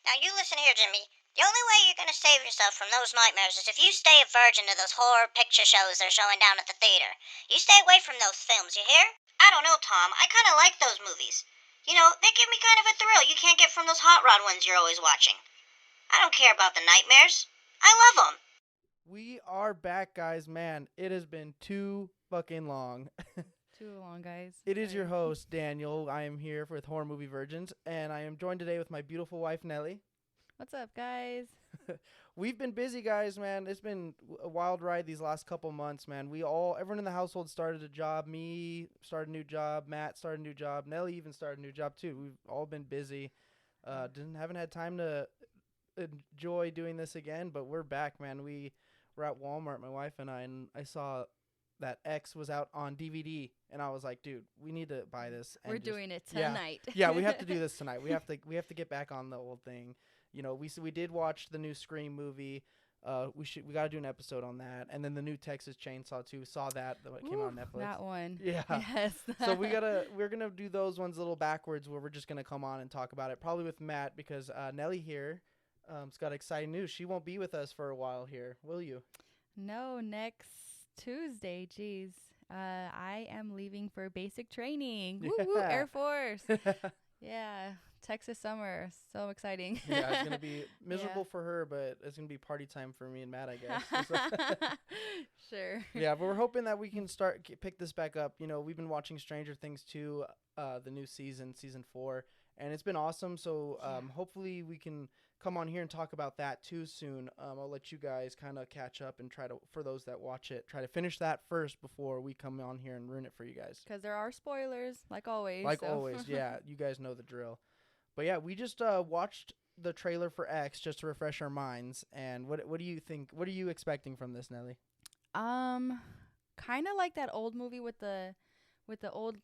Now you listen here, Jimmy. The only way you're gonna save yourself from those nightmares is if you stay a virgin to those horror picture shows they're showing down at the theater. You stay away from those films, you hear? I don't know, Tom. I kinda like those movies. You know, they give me kind of a thrill you can't get from those hot rod ones you're always watching. I don't care about the nightmares. I love them. We are back, guys. Man, it has been too fucking long. Too long, guys. It is your Sorry. host, Daniel. I am here with Horror Movie Virgins, and I am joined today with my beautiful wife, Nellie. What's up, guys? We've been busy, guys, man. It's been a wild ride these last couple months, man. Everyone in the household started a job. Me started a new job. Matt started a new job. Nellie even started a new job, too. We've all been busy. Haven't had time to enjoy doing this again, but we're back, man. We were at Walmart, my wife and I saw that X was out on DVD, and I was like, dude, we need to buy this. And We're just, doing it yeah. tonight. Yeah, we have to do this tonight. We have to get back on the old thing. You know, we did watch the new Scream movie. We got to do an episode on that, and then the new Texas Chainsaw 2. Saw that it came out on Netflix. That one. Yeah. Yes. So we're gonna do those ones a little backwards, where we're just gonna come on and talk about it, probably with Matt, because Nellie here has got exciting news. She won't be with us for a while here, will you? No, next Tuesday. Jeez. I am leaving for basic training. Woo woo, Yeah. Air Force. Yeah. Texas summer. So exciting. Yeah, it's gonna be miserable for her, but it's gonna be party time for me and Matt, I guess. Sure. Yeah, but we're hoping that we can pick this back up. You know, we've been watching Stranger Things 2, the new season 4, and it's been awesome. So hopefully we can come on here and talk about that too soon. I'll let you guys kind of catch up and for those that watch it, try to finish that first before we come on here and ruin it for you guys. Because there are spoilers, like always. Like so. always, yeah. You guys know the drill. But yeah, we just watched the trailer for X just to refresh our minds. And what do you think? What are you expecting from this, Nellie? Kind of like that old movie with the old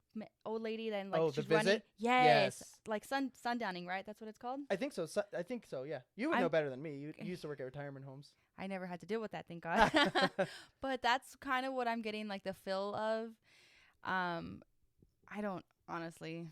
lady that like The she's running. Visit? Yes. Yes. Like sundowning, right? That's what it's called. I think so. I think so. Yeah, you would I'm- know better than me. You used to work at retirement homes. I never had to deal with that, thank God. But that's kind of what I'm getting like the feel of. I don't honestly.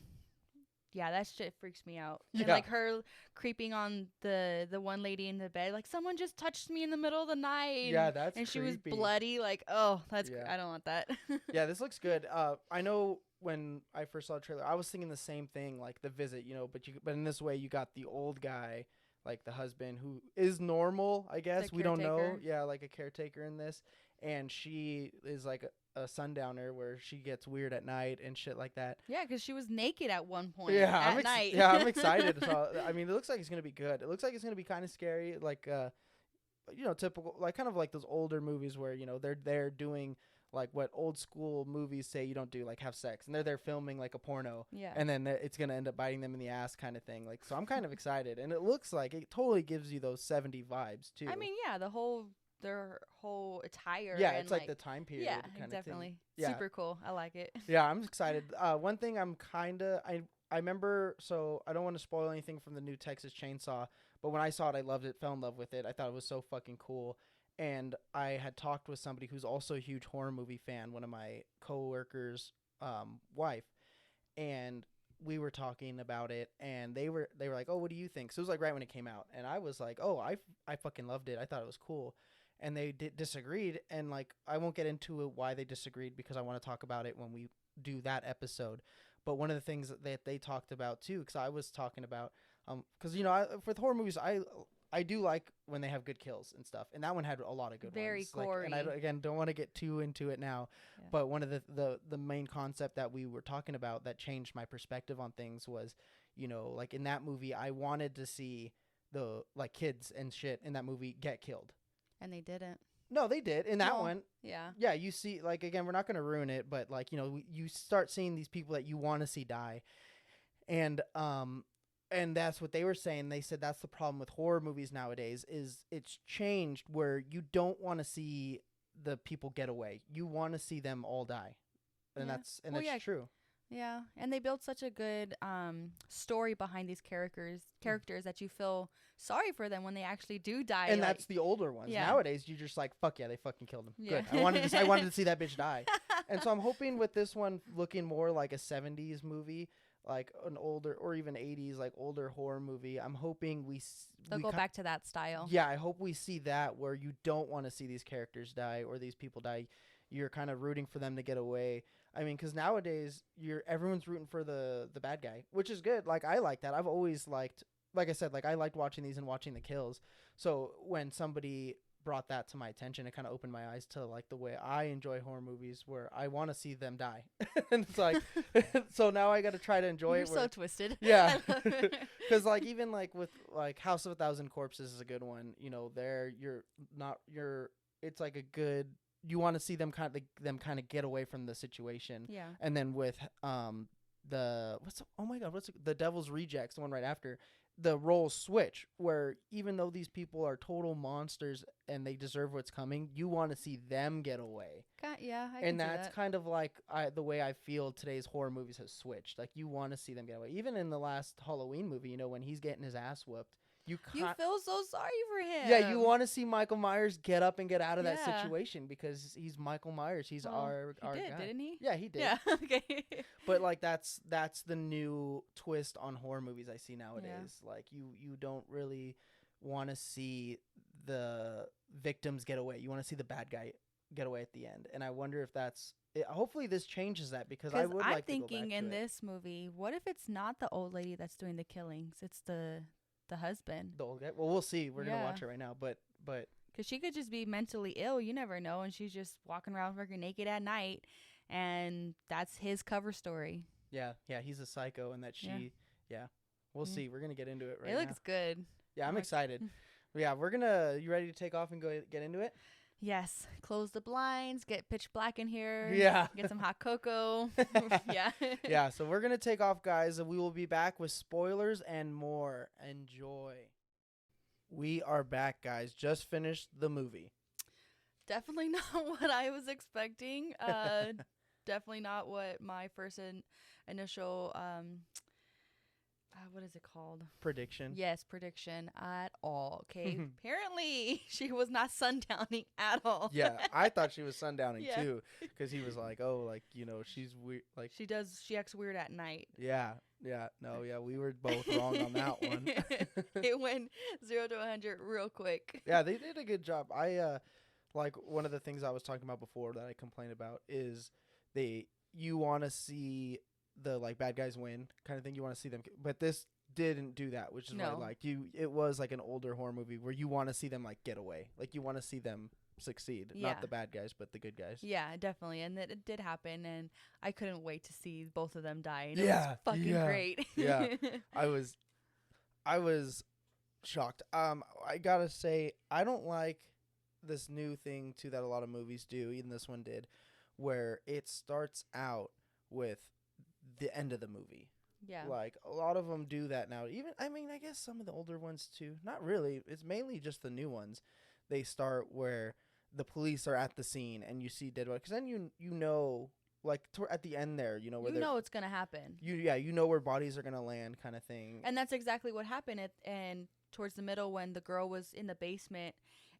Yeah, that shit freaks me out. Yeah. And like her creeping on the one lady in the bed, like someone just touched me in the middle of the night. Yeah, that's and she was creepy. bloody. Like, oh, that's Yeah. I don't want that. Yeah, this looks good. I know when I first saw the trailer, I was thinking the same thing, like The Visit, you know. But in this way, you got the old guy, like the husband, who is normal, I guess. The We don't know. caretaker. Yeah, like a caretaker in this, and she is like a sundowner where she gets weird at night and shit like that. Yeah, because she was naked at one point Yeah, at night. Yeah, I'm excited. So, I mean, it looks like it's gonna be good. It looks like it's gonna be kind of scary, like you know, typical, like kind of like those older movies where, you know, they're doing like what old school movies say you don't do, like have sex, and they're filming like a porno, Yeah. and then it's gonna end up biting them in the ass, kind of thing. Like, so I'm kind of excited, and it looks like it totally gives you those 70 vibes too. I mean, yeah, their whole attire. yeah, and it's like the time period. yeah, kind of definitely. thing. Yeah. Super cool. I like it. Yeah, I'm excited. One thing I remember, so I don't want to spoil anything from the new Texas Chainsaw, but when I saw it, I loved it, fell in love with it. I thought it was so fucking cool. And I had talked with somebody who's also a huge horror movie fan, one of my coworkers' wife, and we were talking about it, and they were like, "Oh, what do you think?" So it was like right when it came out, and I was like, "Oh, I fucking loved it. I thought it was cool." And they disagreed, and like I won't get into why they disagreed because I want to talk about it when we do that episode. But one of the things that they talked about too, because I was talking about, because you know, with horror movies, I do like when they have good kills and stuff, and that one had a lot of good Very ones. gory. And I again don't want to get too into it now, Yeah. but one of the main concept that we were talking about that changed my perspective on things was, you know, like in that movie, I wanted to see the like kids and shit in that movie get killed. And they didn't. No, they did in that Well, one. Yeah. Yeah, you see, like again, we're not gonna ruin it, but like you know, you start seeing these people that you want to see die, and that's what they were saying. They said that's the problem with horror movies nowadays is it's changed where you don't want to see the people get away. You want to see them all die, and Yeah. that's Well, yeah. true. Yeah, and they built such a good story behind these characters that you feel sorry for them when they actually do die. And like, that's the older ones. Yeah. Nowadays, you're just like, fuck yeah, they fucking killed him. Yeah. Good. I wanted to see that bitch die. And so I'm hoping with this one looking more like a 70s movie, like an older or even 80s like older horror movie. I'm hoping They'll go back to that style. Yeah, I hope we see that where you don't want to see these characters die or these people die. You're kind of rooting for them to get away. I mean, because nowadays everyone's rooting for the bad guy, which is good. Like I like that. I've always liked, like I said, like I liked watching these and watching the kills. So when somebody brought that to my attention, it kind of opened my eyes to like the way I enjoy horror movies, where I want to see them die. And it's like, so now I got to try to enjoy You're it. so twisted. Yeah, because like even like with like House of a Thousand Corpses is a good one. You know, there it's like a good. You want to see them kind of get away from the situation. Yeah. And then with the the Devil's Rejects, the one right after, the roles switch where even though these people are total monsters and they deserve what's coming, you want to see them get away. Yeah, I And can see that's that. kind of like the way I feel today's horror movies has switched. Like you want to see them get away. Even in the last Halloween movie, you know, when he's getting his ass whooped, You feel so sorry for him. yeah, you want to see Michael Myers get up and get out of that Yeah. situation because he's Michael Myers. He's Well, our he did, guy. didn't he? Yeah, he did. Yeah. Okay. But like that's the new twist on horror movies I see nowadays. Like you don't really want to see the victims get away. You want to see the bad guy get away at the end. And I wonder if that's hopefully this changes that because I would I'm like thinking to go back in to it. this movie, what if it's not the old lady that's doing the killings? It's the husband. The old guy. Well, we'll see. We're gonna Yeah. watch it right now. But Because she could just be mentally ill. You never know. And she's just walking around freaking naked at night. And that's his cover story. yeah, he's a psycho, and that she we'll Mm. see. We're gonna get into it right It now. looks good. Yeah, I'm like- excited. Yeah, we're gonna. You ready to take off and go get into it? Yes. Close the blinds. Get pitch black in here. Yeah. Get some hot cocoa. Yeah. Yeah, so we're gonna take off, guys, and we will be back with spoilers and more. Enjoy. We are back, guys. Just finished the movie. Definitely not what I was expecting. Definitely not what my first initial what is it called? Prediction. Yes, prediction at all. Okay. Apparently she was not sundowning at all. Yeah, I thought she was sundowning Yeah. too, because he was like, "Oh, like she's weird." Like, She acts weird at night. yeah, no, yeah, we were both wrong on that one. It went 0 to 100 real quick. Yeah, they did a good job. I like one of the things I was talking about before that I complain about is you want to see the like bad guys win kind of thing. You want to see them, but this didn't do that, which is what I No. liked. It was like an older horror movie where you want to see them like get away, like you want to see them succeed, Yeah. not the bad guys, but the good guys. Yeah, definitely. And it did happen. And I couldn't wait to see both of them die. And it Yeah, was fucking yeah, great. yeah. I was shocked. I gotta say, I don't like this new thing too that a lot of movies do. Even this one did, where it starts out with the end of the movie. Yeah. Like a lot of them do that now. Even I mean, I guess some of the older ones too. Not really. It's mainly just the new ones. They start where the police are at the scene and you see dead bodies. Because then you know like at the end there, you know where You know it's going to happen. you know where bodies are gonna land, kind of thing. And that's exactly what happened and towards the middle when the girl was in the basement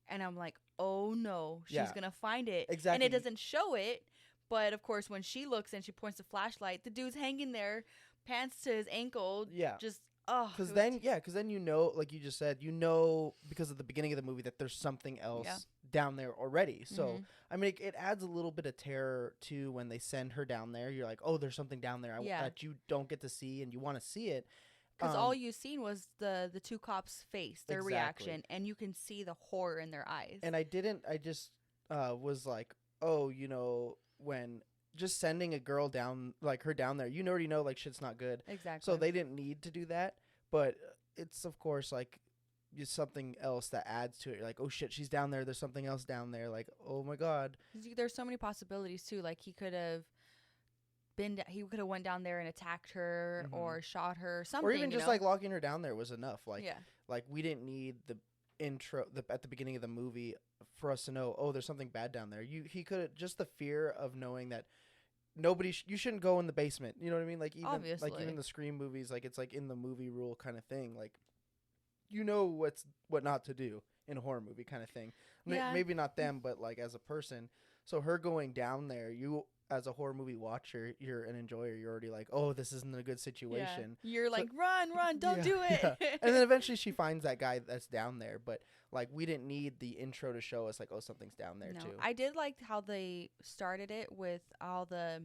and I'm like, "Oh no, she's Yeah. going to find it." Exactly. And it doesn't show it, but of course when she looks and she points the flashlight, the dude's hanging there, pants to his ankle, Yeah. just Because then you know, like you just said, you know, because of the beginning of the movie that there's something else down there already. So Mhm. I mean, it adds a little bit of terror to when they send her down there. You're like, oh, there's something down there Yeah. that you don't get to see, and you want to see it. because all you seen was the two cops' face, their Exactly. reaction, and you can see the horror in their eyes. And I just was like, oh, you know, when just sending a girl down, like her down there, you already know like shit's not good. exactly. So they didn't need to do that, but it's of course like just something else that adds to it. You're like, oh shit, she's down there. There's something else down there. Like, oh my god. There's so many possibilities too. Like he could have went down there and attacked her Mhm. or shot her, something. Or even you just know? like locking her down there was enough. Like, yeah, like we didn't need the intro at the beginning of the movie for us to know, oh, there's something bad down there. He could just the fear of knowing that nobody you shouldn't go in the basement. You know what I mean? Like even Obviously. like even the Scream movies, like it's like in the movie rule kind of thing. Like you know what not to do in a horror movie kind of thing. Yeah. Maybe not them, but like as a person. So her going down there, as a horror movie watcher, you're an enjoyer. You're already like, oh, this isn't a good situation. You're like, run, don't do it. Yeah. And then eventually she finds that guy that's down there. But like, we didn't need the intro to show us like, oh, something's down there too. I did like how they started it with all the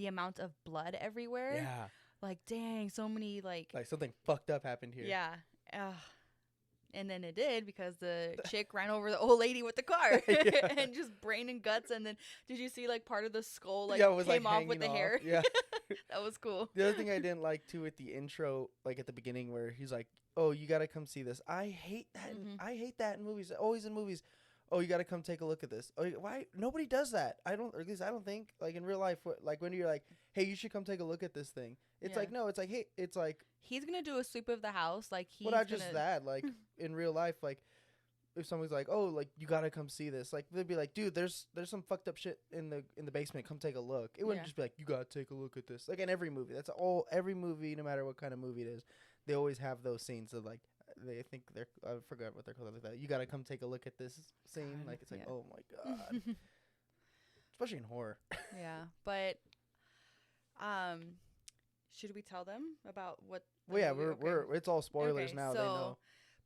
amount of blood everywhere. Yeah. Like, dang, so many like something fucked up happened here. Yeah. And then it did because the chick ran over the old lady with the car and just brain and guts. And then did you see like part of the skull came off with the hair? Yeah. That was cool. The other thing I didn't like too with the intro, like at the beginning where he's like, oh, you got to come see this. I hate that. I hate that in movies. Always in movies. Oh, you got to come take a look at this. Oh, why? Nobody does that. Or at least I don't think. Like in real life, like when you're like, hey, you should come take a look at this thing. It's like, no, it's like, hey, it's like. He's going to do a sweep of the house. Like he's well, not just that. Like in real life, like if someone's like, oh, like you got to come see this. Like they'd be like, dude, there's some fucked up shit in the basement. Come take a look. It wouldn't just be like, you got to take a look at this. Like in every movie. That's every movie, no matter what kind of movie it is. They always have those scenes of like, they think they're, I forgot what they're called. Like that. You got to come take a look at this scene. Like it's like, oh my God. Especially in horror. Yeah. But, should we tell them about what? Well, yeah, we're it's all spoilers now. So they know.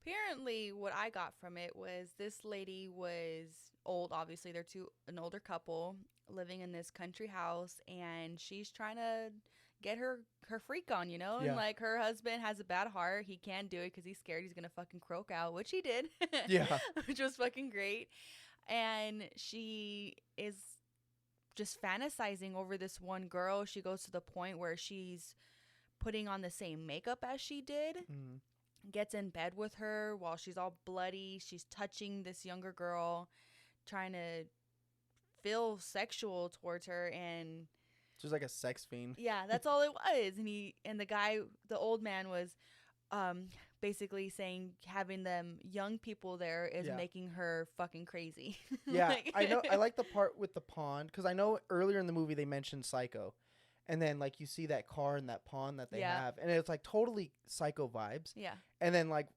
Apparently, what I got from it was this lady was old. Obviously, they're an older couple living in this country house, and she's trying to get her freak on, you know? And like her husband has a bad heart. He can't do it because he's scared he's gonna fucking croak out, which he did. Yeah. Which was fucking great. And she is just fantasizing over this one girl. She goes to the point where she's putting on the same makeup as she did. Gets in bed with her while she's all bloody. She's touching this younger girl, trying to feel sexual towards her, and she's like a sex fiend. Yeah, that's all it was. And the guy, the old man, was basically saying having them young people there is making her fucking crazy. Yeah, I know. I like the part with the pond because I know earlier in the movie they mentioned Psycho. And then, like, you see that car and that pond that they have. And it's, like, totally Psycho vibes. Yeah. And then, like,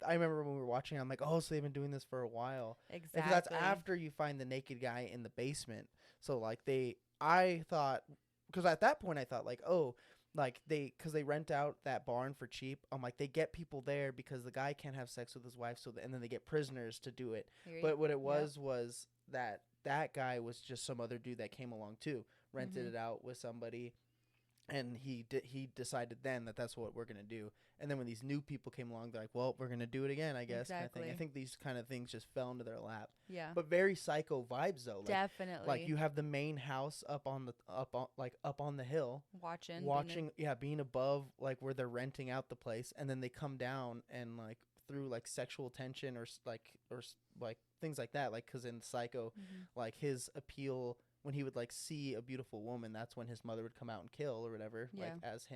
I remember when we were watching, I'm like, oh, so they've been doing this for a while. Exactly. Because that's after you find the naked guy in the basement. So, like, I thought, because at that point I thought, like, oh, like, because they rent out that barn for cheap. I'm like, they get people there because the guy can't have sex with his wife. And then they get prisoners to do it. But what it was that guy was just some other dude that came along, too. Rented it out with somebody, and he decided then that that's what we're gonna do. And then when these new people came along, they're like, well, we're gonna do it again, I guess. Kind of thing. I think these kind of things just fell into their lap. Yeah. But very Psycho vibes though. Like, definitely. Like you have the main house up on the hill, watching, being above like where they're renting out the place, and then they come down and like through like sexual tension or things like that. Like because in Psycho, like his appeal. When he would like see a beautiful woman, that's when his mother would come out and kill or whatever, like as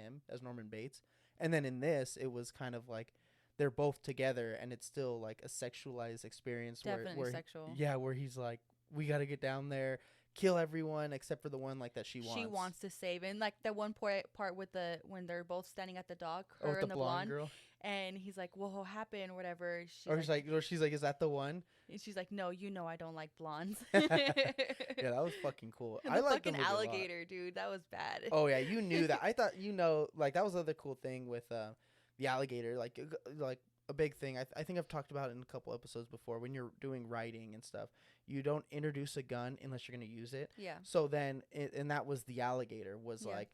Norman Bates. And then in this, it was kind of like they're both together, and it's still like a sexualized experience. Definitely where sexual. Where he's like, we got to get down there, kill everyone except for the one like that she wants. She wants to save, and like the one part with when they're both standing at the dock, her and the blonde girl. And he's like, "Well, what happened?" Or whatever. She's like, "Is that the one?" And she's like, "No, I don't like blondes." Yeah, that was fucking cool. And I the like fucking alligator, dude. That was bad. Oh yeah, you knew that. I thought like that was the other cool thing with the alligator. Like a big thing. I think I've talked about it in a couple episodes before. When you're doing writing and stuff, you don't introduce a gun unless you're gonna use it. Yeah. So then, and that was the alligator. Was like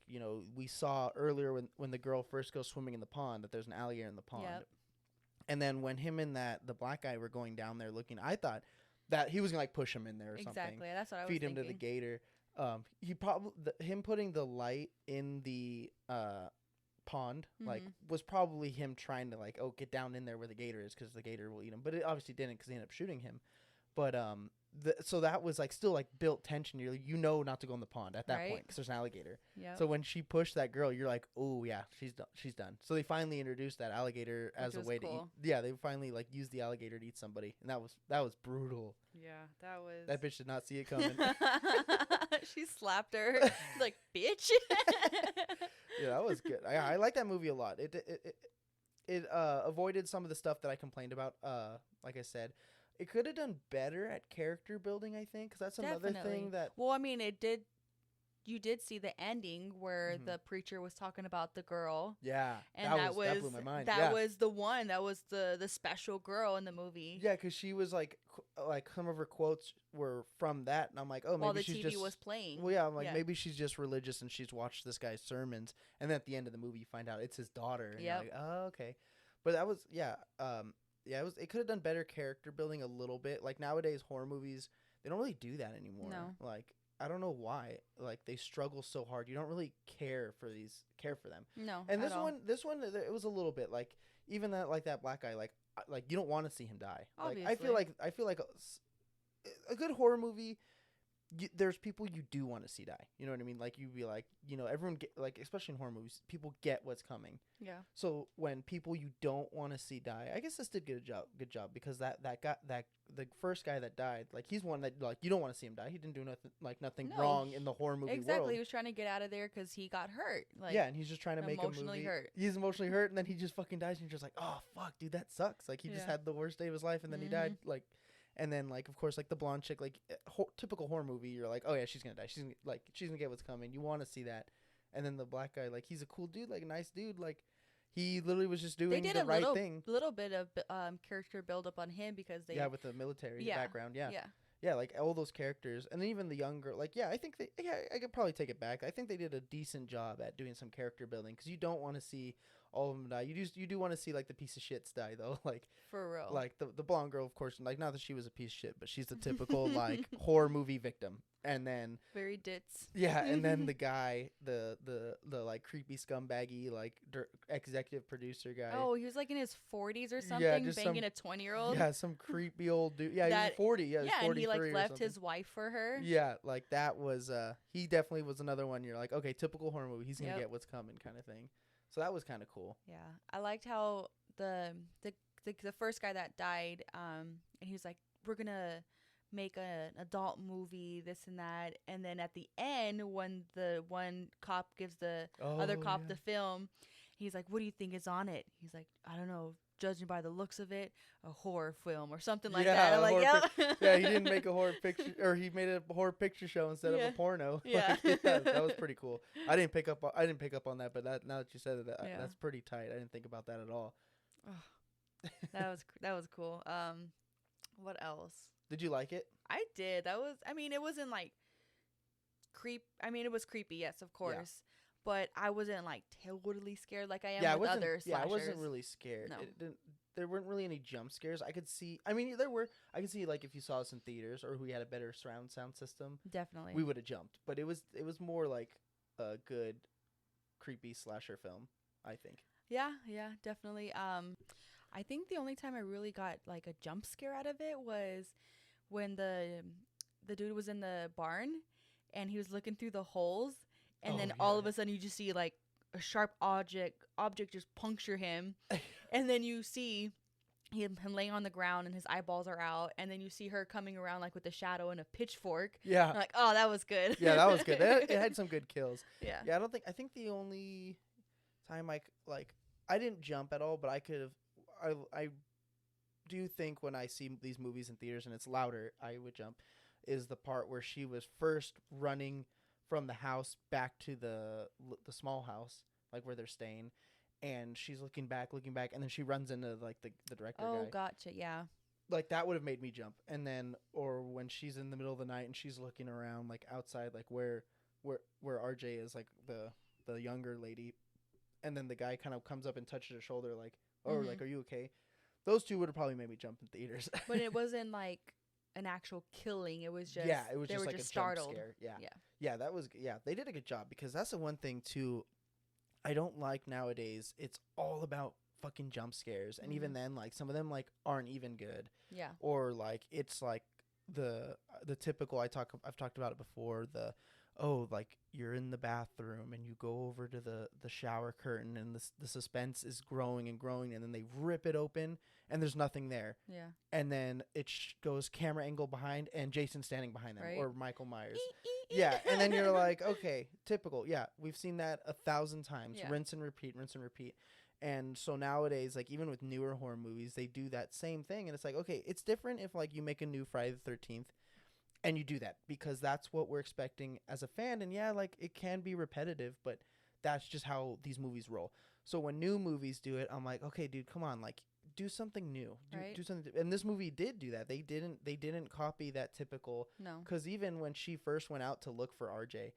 we saw earlier when the girl first goes swimming in the pond that there's an alligator in the pond. Yep. And then when him and the black guy were going down there looking, I thought that he was gonna like push him in there or something. Exactly. That's what I was thinking. thinking. Feed him to the gator. He probably him putting the light in the pond like was probably him trying to like get down in there where the gator is because the gator will eat him. But it obviously didn't because he ended up shooting him. But so that was like still like built tension. You're not to go in the pond at that point because there's an alligator. Yep. So when she pushed that girl, you're like, oh yeah, she's done. So they finally introduced that alligator as a way to eat. Yeah, they finally like used the alligator to eat somebody, and that was brutal. Yeah, that was. That bitch did not see it coming. She slapped her like, bitch. Yeah, that was good. I like that movie a lot. It avoided some of the stuff that I complained about. Like I said. It could have done better at character building, I think, because that's another thing that... Well, I mean, it did... you did see the ending where Mhm. the preacher was talking about the girl, Yeah, and that blew my mind. that Yeah. was the one that was the special girl in the movie. Yeah, because she was like some of her quotes were from that, and I'm like, oh, While maybe the she's TV just. was playing. Well, yeah, I'm like, Yeah. maybe she's just religious and she's watched this guy's sermons, and then at the end of the movie, you find out it's his daughter, and you're Yep. like, oh, okay. But that was, yeah, yeah, it could have done better character building a little bit. Like nowadays, horror movies, they don't really do that anymore. No. Like, I don't know why. Like they struggle so hard. You don't really care for them. No. And at all. this one, it was a little bit like even that black guy, like you don't want to see him die. Like I feel like a good horror movie. There's people you do want to see die. You know what I mean? Like you'd be like, everyone get like, especially in horror movies, people get what's coming. Yeah. So when people you don't want to see die, I guess this did good job because that guy, the first guy that died, like he's one that like you don't want to see him die. He didn't do nothing No, wrong in the horror movie Exactly. world. He was trying to get out of there because he got hurt. Like, Yeah, and he's just trying to make a emotionally movie. hurt. He's emotionally hurt, and then he just fucking dies, and you're just like, oh fuck, dude, that sucks. Like he just Yeah. had the worst day of his life, and then he died. Like, and then like of course like the blonde chick, like typical horror movie, you're like, oh yeah, she's gonna die. She's gonna get what's coming. You want to see that, and then the black guy, like he's a cool dude, like a nice dude, like he literally was just doing they did the a right thing. little bit of character build up on him because they With the military Yeah. background, yeah yeah, like all those characters, and then even the younger, like I think I could probably take it back. I think they did a decent job at doing some character building because you don't want to see all of them die. You do want to see like the piece of shits die though, like for real. like the blonde girl, of course, like not that she was a piece of shit, but she's the typical like horror movie victim. And then very ditz. yeah, and then the guy, the like creepy scumbaggy like executive producer guy. Oh, he was like in his 40s or something, Yeah, just banging a 20-year-old. Yeah, some creepy old dude. Yeah, he was That- 40. Yeah, Yeah, and he like 43 or left something. his wife for her. Yeah, like that was he definitely was another one. You're like, okay, typical horror movie. He's gonna Yep. get what's coming, kind of thing. So that was kind of cool. Yeah, I liked how the first guy that died, and he was like, "We're gonna make an adult movie, this and that," and then at the end, when the one cop gives the other cop the film, he's like, "What do you think is on it?" He's like, "I don't know. Judging by the looks of it, a horror film or something like that." I'm like, "Yep." Yeah, he didn't make a horror picture, or he made a horror picture show instead of Yeah. a porno. Yeah. Like, yeah, that was pretty cool. I didn't pick up on that, but now that you said it, Yeah. that's pretty tight. I didn't think about that at all. that was cool. What else? Did you like it? I did. It wasn't like it was creepy, yes, of course. But I wasn't like totally scared like I am with other slashers. Yeah, I wasn't really scared. No. There weren't really any jump scares. I could see. I mean, there were. I could see like if you saw us in theaters or we had a better surround sound system, Definitely. we would have jumped. But it was more like a good creepy slasher film, I think. Yeah, definitely. I think the only time I really got like a jump scare out of it was when the dude was in the barn and he was looking through the holes, and then all of a sudden you just see like a sharp object just puncture him, and then you see him laying on the ground and his eyeballs are out, and then you see her coming around like with a shadow and a pitchfork. Yeah. I'm like, oh, that was good. Yeah, that was good. It had some good kills. Yeah. Yeah, I think the only time I didn't jump at all, but I do think when I see these movies in theaters and it's louder, I would jump, is the part where she was first running from the house back to the small house, like where they're staying, and she's looking back, and then she runs into like the director guy. Oh, gotcha. Yeah. Like that would have made me jump. And then, or when she's in the middle of the night and she's looking around like outside, like where RJ is, like the younger lady, and then the guy kind of comes up and touches her shoulder, like, oh, like, are you okay? Those two would have probably made me jump in theaters. But it wasn't like an actual killing. It was just it was they just were like just a jump startled. scare. Yeah. Yeah, that was they did a good job, because that's the one thing too I don't like nowadays. It's all about fucking jump scares, and even then, like, some of them like aren't even good. Yeah. Or like it's like the typical I've talked about it before, like you're in the bathroom and you go over to the shower curtain and the suspense is growing and growing, and then they rip it open and there's nothing there. Yeah. And then it goes camera angle behind and Jason's standing behind them, Right. or Michael Myers. Yeah, and then you're like, okay, typical. Yeah, we've seen that 1,000 times. Yeah. Rinse and repeat, rinse and repeat. And so nowadays, like, even with newer horror movies, they do that same thing. And it's like, okay, it's different if, like, you make a new Friday the 13th and you do that because that's what we're expecting as a fan. And yeah, like it can be repetitive, but that's just how these movies roll. So when new movies do it, I'm like, okay, dude, come on, like do something new, Right. do something. And this movie did do that. They didn't copy that typical. No. Because even when she first went out to look for RJ,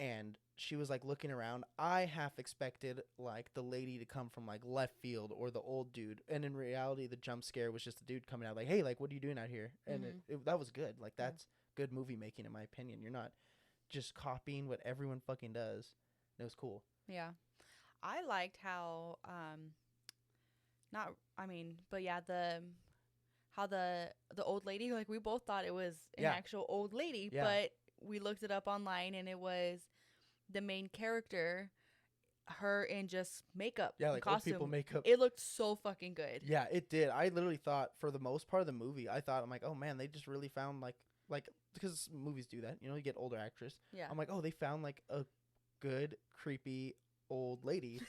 and she was like looking around, I half expected like the lady to come from like left field or the old dude, and in reality the jump scare was just the dude coming out like, hey, like what are you doing out here? And that was good. Like that's good movie making in my opinion. You're not just copying what everyone fucking does. It was cool. Yeah. I liked how not I mean, but yeah, the how the old lady, like we both thought it was an Yeah. actual old lady, Yeah. but we looked it up online and it was the main character, her in just makeup, Yeah, and like old costume. people makeup. It looked so fucking good. Yeah, it did. I literally thought for the most part of the movie, I thought I'm like, oh man, they just really found like because movies do that, you know, you get older actress. Yeah. I'm like, oh, they found like a good creepy old lady.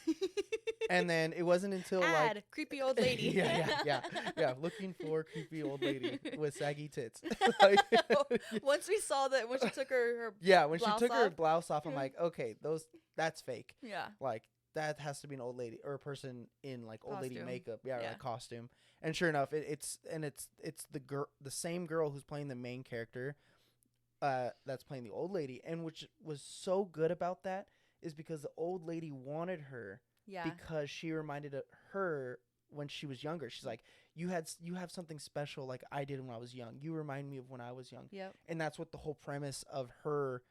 And then it wasn't until Add like creepy old lady. yeah, looking for creepy old lady with saggy tits. Like, Once we saw that when she took her yeah, when she blouse took her off. blouse off, I'm like, okay, that's fake. Yeah. Like that has to be an old lady or a person in like old lady Costume. makeup, yeah, or Yeah. like costume. And sure enough, it's the same girl who's playing the main character, that's playing the old lady, and which was so good about that is because the old lady wanted her Yeah. because she reminded her when she was younger. She's like, you have something special like I did when I was young. You remind me of when I was young. Yep. And that's what the whole premise of her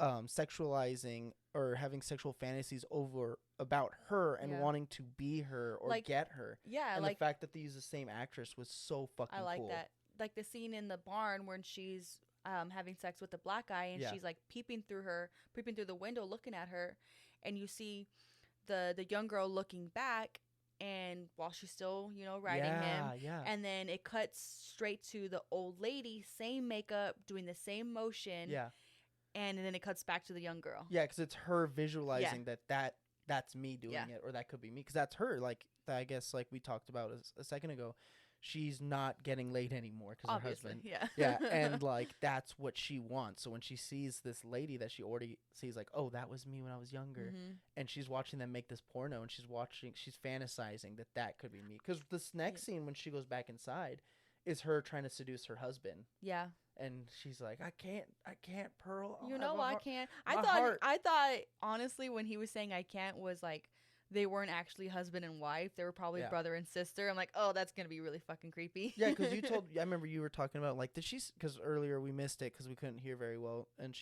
sexualizing or having sexual fantasies over about her and Yeah. wanting to be her or Like, get her. Yeah, And like the fact that they use the same actress was so fucking I like cool. that. Like the scene in the barn when she's having sex with the black guy and Yeah. she's like peeping through the window looking at her, and you see the young girl looking back, and while she's still riding him, Yeah. and then it cuts straight to the old lady, same makeup, doing the same motion, Yeah. and then it cuts back to the young girl. Yeah, because it's her visualizing that's me doing Yeah. it, or that could be me, because that's her. Like I guess, like we talked about a second ago, she's not getting laid anymore because her Obviously, husband. yeah. Yeah, and like that's what she wants. So when she sees this lady that she already sees, like, oh, that was me when I was younger, Mhm. and she's watching them make this porno, and she's fantasizing that could be me. Because this next scene when she goes back inside is her trying to seduce her husband. Yeah. And she's like, I can't, Pearl. I'll You have know, a I heart- can't. my heart." I thought honestly when he was saying I can't was like they weren't actually husband and wife. They were probably Yeah. brother and sister. I'm like, oh, that's gonna be really fucking creepy. Yeah, because I remember you were talking about like, because earlier we missed it because we couldn't hear very well, and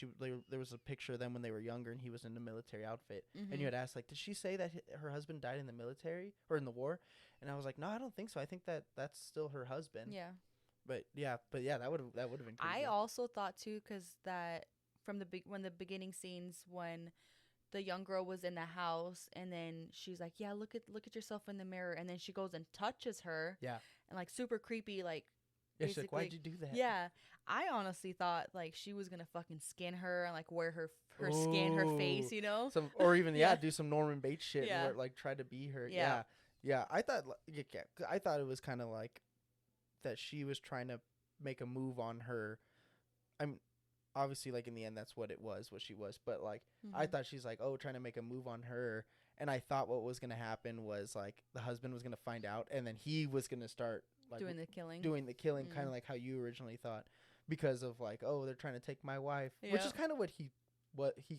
there was a picture of them when they were younger, and he was in a military outfit, and you had asked like, did she say that her husband died in the military or in the war? And I was like, no, I don't think so. I think that's still her husband. Yeah. But yeah, that would have been. I Creepy. also thought too, because that from the when the beginning scenes when the young girl was in the house and then she's like, yeah, look at yourself in the mirror, and then she goes and touches her. Yeah. And like super creepy, like. Yeah, she's like, basically- why'd you do that? Yeah, I honestly thought like she was gonna fucking skin her and like wear her skin, her face, you know. Or even Yeah. do some Norman Bates shit, Yeah. and like try to be her. Yeah. Yeah. I thought I thought it was kind of like that she was trying to make a move on her. I'm obviously like in the end that's what she was, but like I Mhm. thought she's like, oh, trying to make a move on her, and I thought what was gonna happen was like the husband was gonna find out, and then he was gonna start like doing the killing. kind of like how you originally thought, because of like, oh, they're trying to take my wife, which is Yep. kind of what he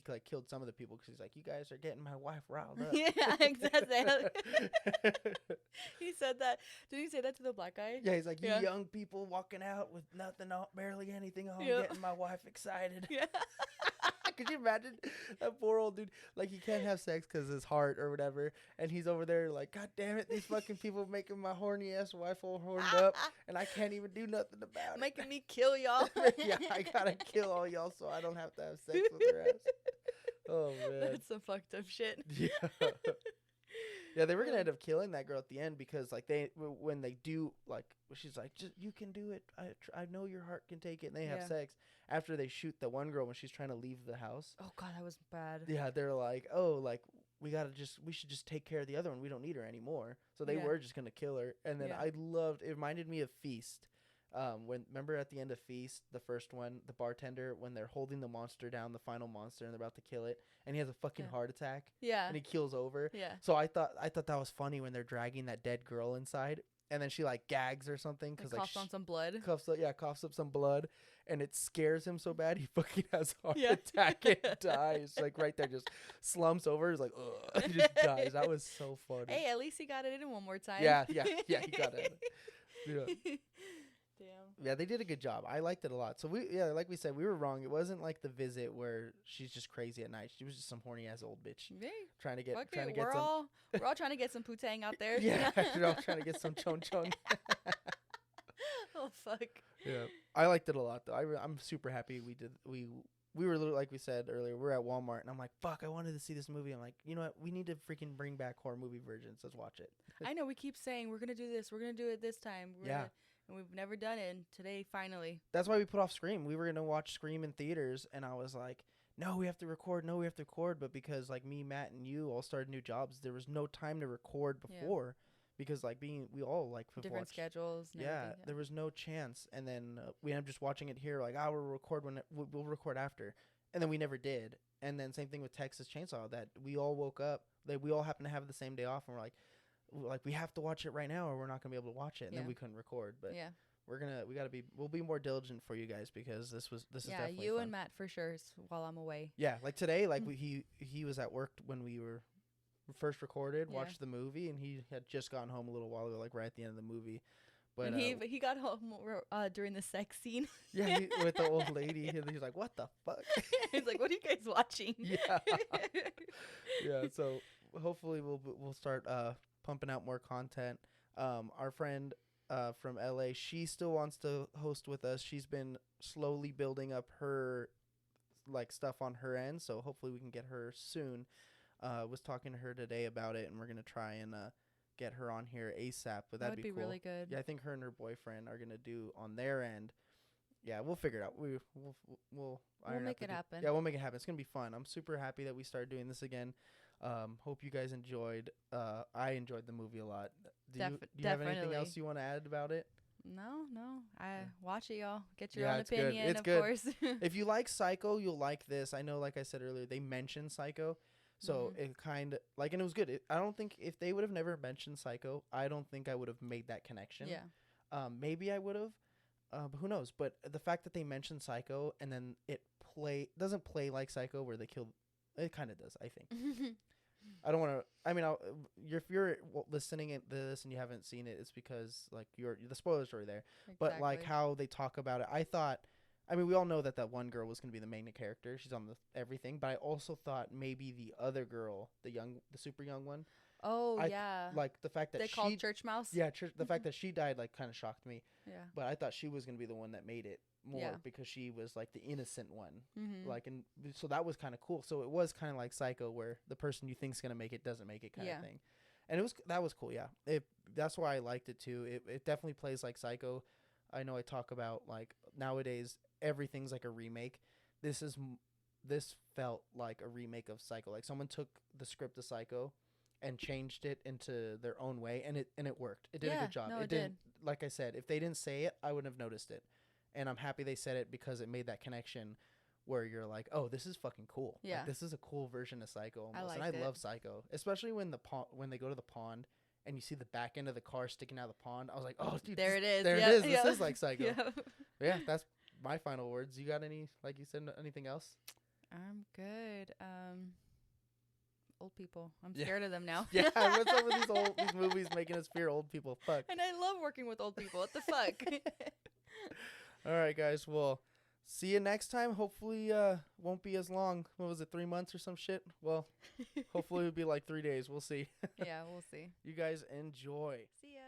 like killed some of the people, because he's like, you guys are getting my wife riled up. Yeah, exactly. He said that. Did he say that to the black guy? Yeah, he's like, you Yeah. young people walking out with nothing on, barely anything on, Yep. getting my wife excited. Yeah. Could you imagine that poor old dude? Like, he can't have sex because his heart or whatever, and he's over there like, God damn it, these fucking people making my horny ass wife all horned up, and I can't even do nothing about Making me kill y'all. it. Yeah, I gotta kill all y'all so I don't have to have sex with her ass. Oh man. That's some fucked up shit. Yeah. Yeah, they were gonna end up killing that girl at the end, because like when they do, like, she's like, just, you can do it. I know your heart can take it. And they have Yeah. sex after they shoot the one girl when she's trying to leave the house. Oh god, that was bad. Yeah, they're like, oh, like we should just take care of the other one. We don't need her anymore. So they Yeah. were just gonna kill her. And then Yeah. it reminded me of Feast. When remember at the end of Feast, the first one, the bartender, when they're holding the monster down, the final monster, and they're about to kill it, and he has a fucking Yeah. heart attack, Yeah. and he keels over. Yeah. So I thought that was funny when they're dragging that dead girl inside, and then she like gags or something Like because like coughs on some blood. coughs up some blood, and it scares him so bad he fucking has a heart Yeah. attack and dies. Like right there, just slumps over. He's like, ugh, he just dies. That was so funny. Hey, at least he got it in one more time. Yeah, he got it. Yeah. Damn. Yeah, they did a good job. I liked it a lot. So like we said, we were wrong. It wasn't like The Visit where she's just crazy at night. She was just some horny ass old bitch Hey, trying to get fuck trying it. to get We're some. all trying to get some putang out there. Yeah, they're all trying to get some chon chon. Oh fuck. Yeah, I liked it a lot though. I'm super happy we were literally, like we said earlier, we're at Walmart and I'm like, fuck, I wanted to see this movie. I'm like, you know what? We need to freaking bring back horror movie versions. Let's watch it. I know we keep saying we're gonna do this. We're gonna do it this time. Yeah. And we've never done it. And today, finally. That's why we put off Scream. We were gonna watch Scream in theaters, and I was like, no, we have to record. No, we have to record. But because like me, Matt, and you all started new jobs, there was no time to record before. Because like we all like have Different watched. schedules. And Yeah, everything, there was no chance, and then we ended up just watching it here. Like, we'll record we'll record after, and then we never did. And then same thing with Texas Chainsaw. That we all woke up, we all happened to have the same day off, and we're like we have to watch it right now, or we're not gonna be able to watch it. And then we couldn't record. But yeah. we'll be more diligent for you guys because this is definitely you fun. and Matt for sure. While I'm away. Yeah, like today, like he was at work when we were first recorded, Yeah. watched the movie, and he had just gotten home a little while ago, like right at the end of the movie. But And he got home during the sex scene. yeah, with the old lady, he's like, "What the fuck?" He's like, "What are you guys watching?" Yeah, yeah. So hopefully we'll start pumping out more content. Our friend from LA, she still wants to host with us. She's been slowly building up her like stuff on her end, so hopefully we can get her soon. Was talking to her today about it, and we're gonna try and get her on here ASAP. But That that'd would be be cool. really good. Yeah, I think her and her boyfriend are gonna do on their end. Yeah, we'll figure it out. We'll iron out make the it de- happen. Yeah, we'll make it happen. It's gonna be fun. I'm super happy that we started doing this again. Hope you guys enjoyed. I enjoyed the movie a lot. Do you have anything Definitely. else you want to add about it? No. I watch it, y'all. Get your Yeah, own it's good. opinion, It's of good. course. If you like Psycho, you'll like this. I know, like I said earlier, they mentioned Psycho. So it kind of like, and it was good. I don't think if they would have never mentioned Psycho, I don't think I would have made that connection. Yeah. Maybe I would have, but who knows? But the fact that they mentioned Psycho and then it doesn't play like Psycho where they kill, it kind of does. I think. I don't want to. I mean, if you're listening at this and you haven't seen it, it's because like the spoilers are there. But like how they talk about it, I thought. I mean, we all know that one girl was going to be the main character. She's on everything. But I also thought maybe the other girl, the super young one. Oh, yeah. Like the fact that they called Church Mouse. Yeah, the fact that she died like kind of shocked me. Yeah. But I thought she was going to be the one that made it more Yeah. because she was like the innocent one. Mm-hmm. Like, and so that was kind of cool. So it was kind of like Psycho where the person you think's going to make it doesn't make it kind of thing. And that was cool. Yeah. That's why I liked it too. It definitely plays like Psycho. I know I talk about like nowadays everything's like a remake. This felt like a remake of Psycho. Like someone took the script of Psycho and changed it into their own way, and it worked. It did a good job. No, it didn't, like I said, if they didn't say it, I wouldn't have noticed it. And I'm happy they said it because it made that connection where you're like, oh, this is fucking cool. Yeah. Like, this is a cool version of Psycho almost. liked And I it. love Psycho, especially when they go to the pond and you see the back end of the car sticking out of the pond. I was like, oh, dude, There it is. There Yeah, it is. yeah. This is like Psycho. Yeah. Yeah, that's my final words. You got any, like you said, anything else? I'm good. Old people. I'm Yeah. scared of them now. Yeah, what's up with these movies making us fear old people? Fuck. And I love working with old people. What the fuck? All right, guys. Well, see you next time. Hopefully, won't be as long. What was it, 3 months or some shit? Well, hopefully it'll be like 3 days. We'll see. Yeah, we'll see. You guys enjoy. See ya.